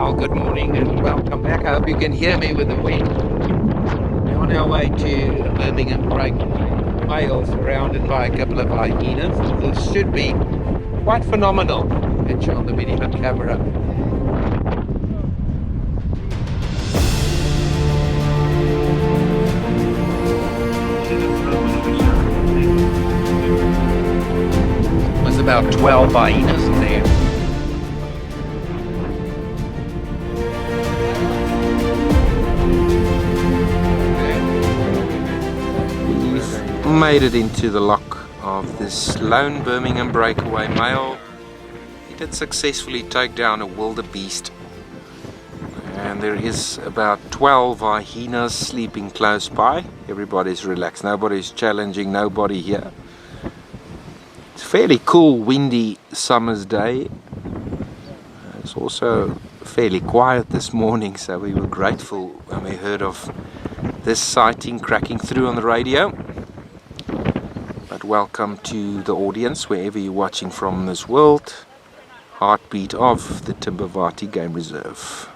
Well, good morning and welcome back. I hope you can hear me with the wind. We're on our way to the Birmingham Breakaway. Male surrounded by a couple of hyenas. This should be quite phenomenal. It's on the video camera. There's about 12 hyenas there. Made it into the lock of this lone Birmingham Breakaway male. He did successfully take down a wildebeest, and there is about 12 hyenas sleeping close by. Everybody's relaxed, nobody's challenging nobody here. It's a fairly cool windy summer's day. It's also fairly quiet this morning, so we were grateful when we heard of this sighting cracking through on the radio. Welcome to the audience wherever you're watching from this world. Heartbeat of the Timbavati Game Reserve.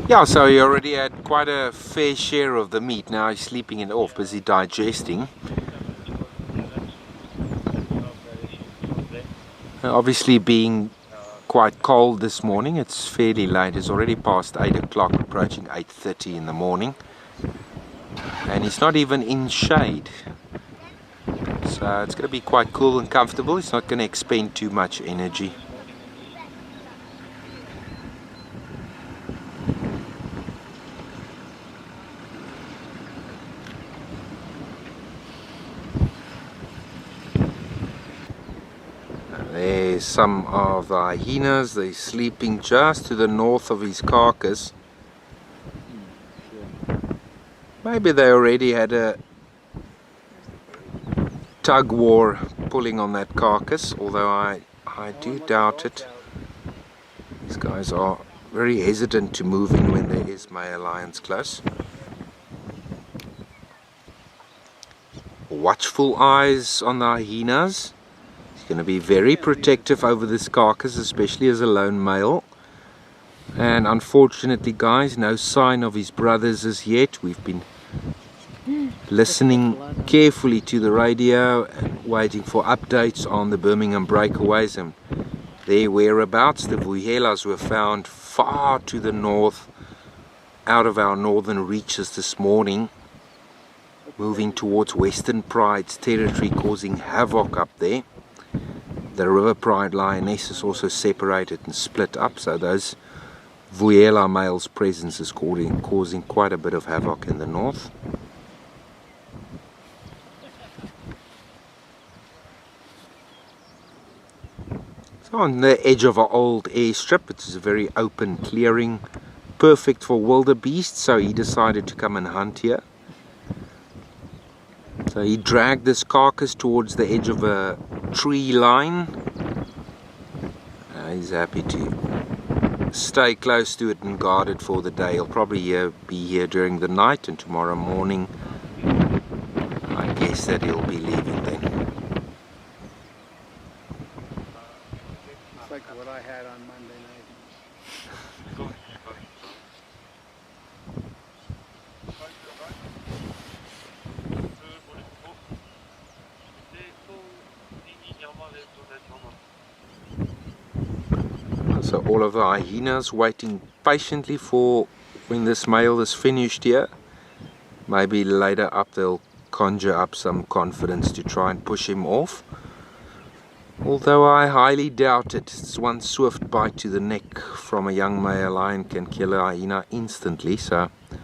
Yeah, so he already had quite a fair share of the meat. Now he's sleeping it off, busy digesting. Obviously being quite cold this morning, it's fairly late, it's already past 8 o'clock, approaching 8:30 in the morning, and it's not even in shade, so it's going to be quite cool and comfortable. It's not going to expend too much energy. There's some of the hyenas. They're sleeping just to the north of his carcass. Maybe they already had a tug war pulling on that carcass, although I do doubt it. These guys are very hesitant to move in when there is male lions close. Watchful eyes on the hyenas. Going to be very protective over this carcass, especially as a lone male. And unfortunately, guys, no sign of his brothers as yet. We've been listening carefully to the radio and waiting for updates on the Birmingham Breakaways and their whereabouts. The vuyelas were found far to the north, out of our northern reaches this morning, moving towards Western Pride's territory, causing havoc up there. The River Pride lioness is also separated and split up, so those vuyela males' presence is causing quite a bit of havoc in the north. So on the edge of an old airstrip, it is a very open clearing, perfect for wildebeest, so he decided to come and hunt here. So he dragged this carcass towards the edge of a tree line. He's happy to stay close to it and guard it for the day. He'll probably be here during the night, and tomorrow morning I guess that he'll be leaving then. It's like what I had on Monday night. So all of the hyenas waiting patiently for when this male is finished here. Maybe later up they'll conjure up some confidence to try and push him off. Although I highly doubt it. It's one swift bite to the neck from a young male lion can kill a hyena instantly. So I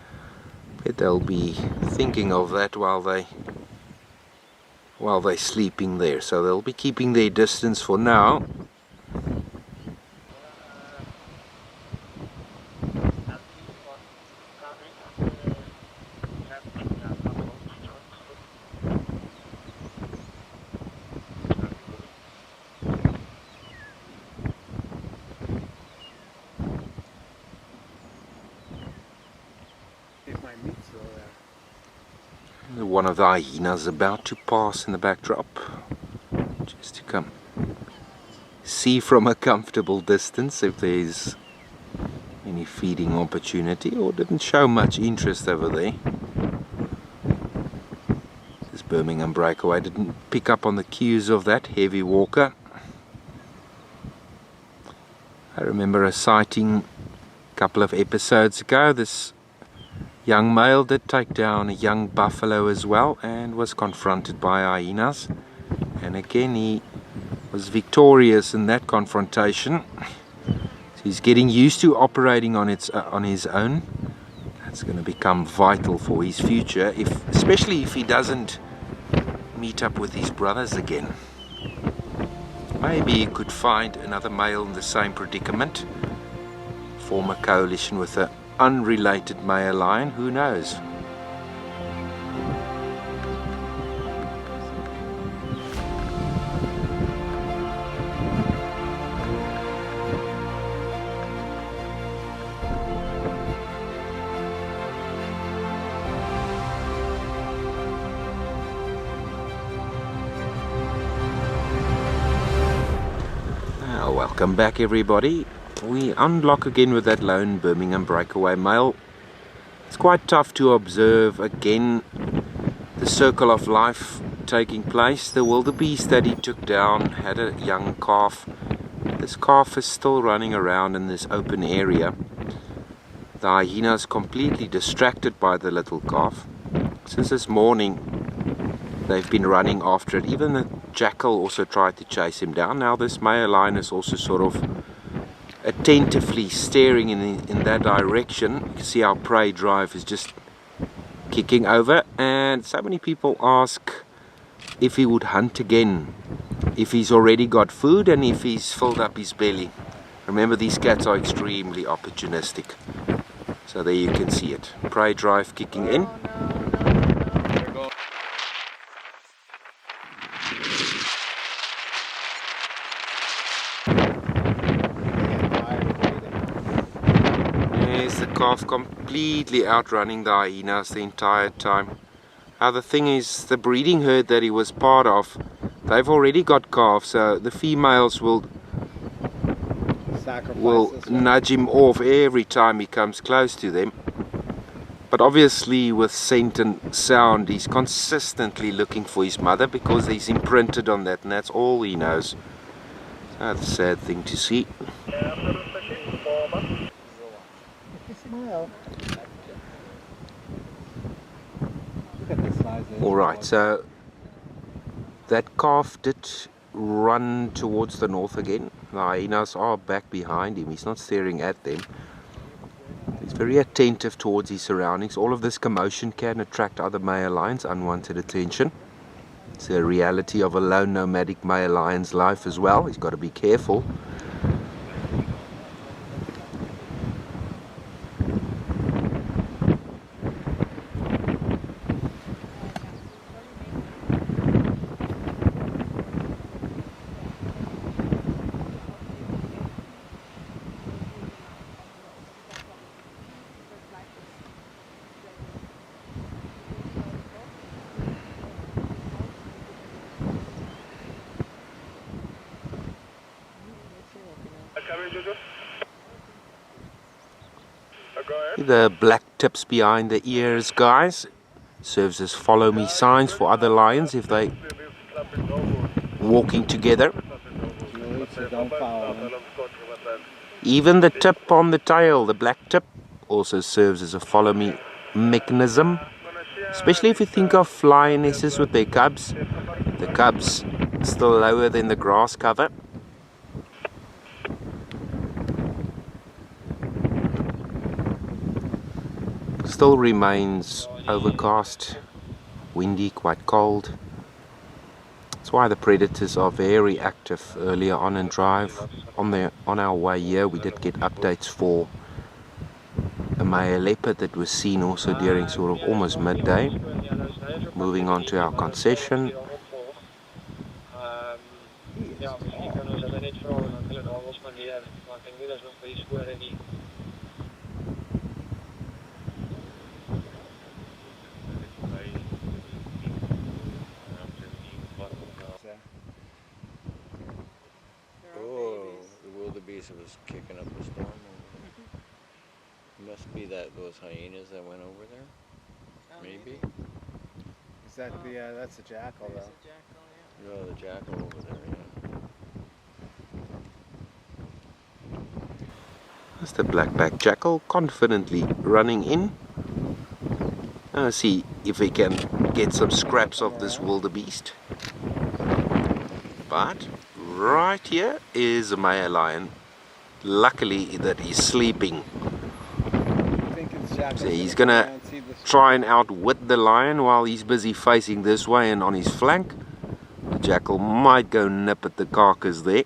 bet they'll be thinking of that while they're sleeping there. So they'll be keeping their distance for now. one of the hyenas about to pass in the backdrop, just to come see from a comfortable distance if there's any feeding opportunity, or didn't show much interest over there. This Birmingham Breakaway didn't pick up on the cues of that heavy walker. I remember a sighting a couple of episodes ago. This young male did take down a young buffalo as well and was confronted by hyenas, and again he was victorious in that confrontation. So he's getting used to operating on his own. That's going to become vital for his future, especially if he doesn't meet up with his brothers again. Maybe he could find another male in the same predicament, form a coalition with an unrelated male lion, who knows. Welcome back, everybody. We unlock again with that lone Birmingham Breakaway male. It's quite tough to observe again the circle of life taking place. The wildebeest that he took down had a young calf. This calf is still running around in this open area. The hyena is completely distracted by the little calf. Since this morning they've been running after it. Even the jackal also tried to chase him down. Now this male lion is also sort of attentively staring in that direction. You can see our prey drive is just kicking over, and so many people ask if he would hunt again, if he's already got food and if he's filled up his belly. Remember, these cats are extremely opportunistic. So there you can see it, prey drive kicking in. There's the calf completely outrunning the hyenas the entire time. Now the thing is, the breeding herd that he was part of, they've already got calves, so the females will nudge him off every time he comes close to them. But obviously with scent and sound, he's consistently looking for his mother because he's imprinted on that, and that's all he knows. So that's a sad thing to see. Alright, so that calf did run towards the north again. The hyenas are back behind him. He's not staring at them. He's very attentive towards his surroundings. All of this commotion can attract other male lions' unwanted attention. It's the reality of a lone nomadic male lion's life as well. He's got to be careful. The black tips behind the ears, guys, serves as follow me signs for other lions if they walking together. Even the tip on the tail, the black tip, also serves as a follow me mechanism, especially if you think of lionesses with their cubs. The cubs still lower than the grass cover. Still remains overcast, windy, quite cold. That's why the predators are very active earlier on in drive. On our way here we did get updates for a male leopard that was seen also during sort of almost midday. Moving on to our concession. guess it was kicking up a storm over there. Must be those hyenas that went over there. Oh, Maybe. Is that that's a jackal There's though. a jackal, yeah. No, the jackal over there, yeah. That's the black-backed jackal confidently running in. See if we can get some scraps of this wildebeest. But right here is a male lion. Luckily that he's sleeping. I think it's jackal. So he's gonna try and outwit the lion while he's busy facing this way and on his flank. The jackal might go nip at the carcass there.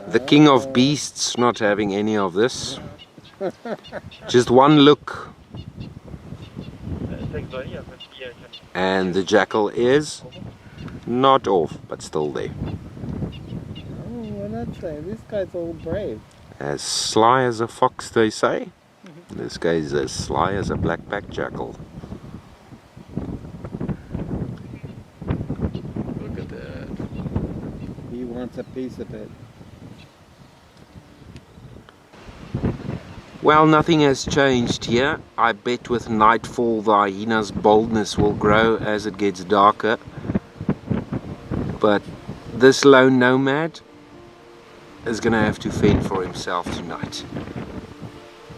The king of beasts not having any of this. Just one look and the jackal is not off, but still there. Oh, we're not saying. This guy's all brave. As sly as a fox, they say. This guy's as sly as a black-backed jackal. Look at that. He wants a piece of it. Well, nothing has changed here. I bet with nightfall the hyena's boldness will grow as it gets darker. But this lone nomad is going to have to fend for himself tonight.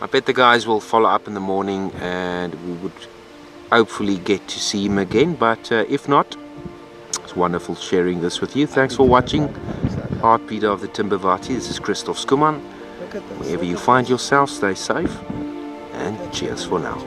I bet the guys will follow up in the morning and we would hopefully get to see him again. But if not, it's wonderful sharing this with you. Thanks for watching. Heartbeat of the Timbavati. This is Christof Schoeman. Wherever you find yourself, stay safe and cheers for now.